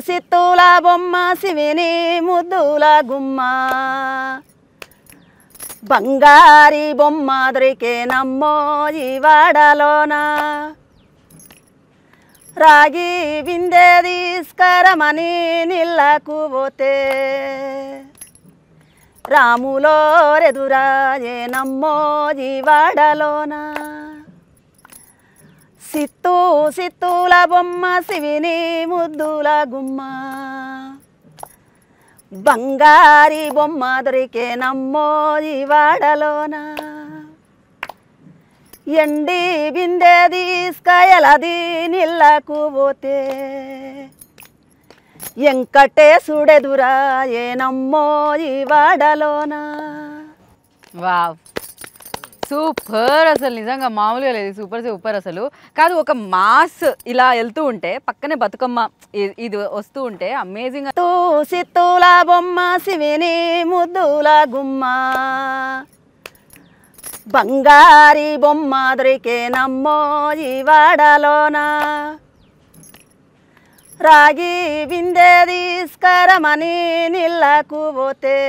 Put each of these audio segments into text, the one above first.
సిత్తుల బొమ్మ శివిని ముద్దుల గుమ్మ బంగారి బొమ్మ దొరికేనమ్మో ఈ వాడలోన రాగి బిందె తీసుకరమని నీళ్ళకు పోతే రాములో రెదురాయేనమ్మో ఈ వాడలోన సిత్తుల బొమ్మ శివిని ముద్దుల గుమ్మ బంగారి బొమ్మ దొరికేనమ్మో ఈ వాడలోన ఎండి బిందె తీసుకయలది నీళ్ళకు పోతే వెంకటేశుడెదురాయేనమ్మో ఈ వాడలోన. Wow, super. అసలు నిజంగా మామూలుగా లేదు, సూపర్ సూపర్. అసలు కాదు, ఒక మాస్ ఇలా వెళ్తూ ఉంటే పక్కనే బతుకమ్మ ఇది వస్తూ ఉంటే అమేజింగ్. సిత్తుల బొమ్మ శివిని ముద్దుల గుమ్మ బంగారి బొమ్మ దొరికేనమ్మో ఈ వాడలోన రాగి బిందె తీసుకరమని నీళ్ళకు పోతే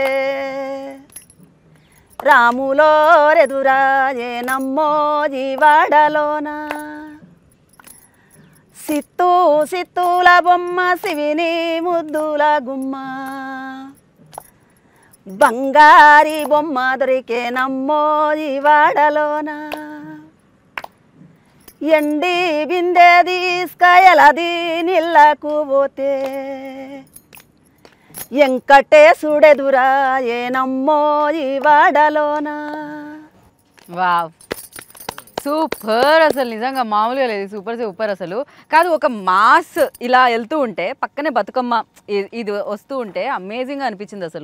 రాములో రెదురాయేనమ్మో ఈ వాడలోన సిత్తుల బొమ్మ శివిని ముద్దుల గుమ్మ బంగారి బొమ్మ దొరికేనమ్మో ఈ వాడలోన ఎండి బిందె తీసుకయలది నీళ్ళకు పోతే వెంకటేశుడెదురాయేనమ్మో ఈ వాడలోన. Wow, super. అసలు నిజంగా మామూలుగా లేదు, సూపర్ సూపర్. అసలు కాదు, ఒక మాస్ ఇలా వెళ్తూ ఉంటే పక్కనే బతుకమ్మ ఇది వస్తూ ఉంటే అమేజింగ్గా అనిపించింది అసలు.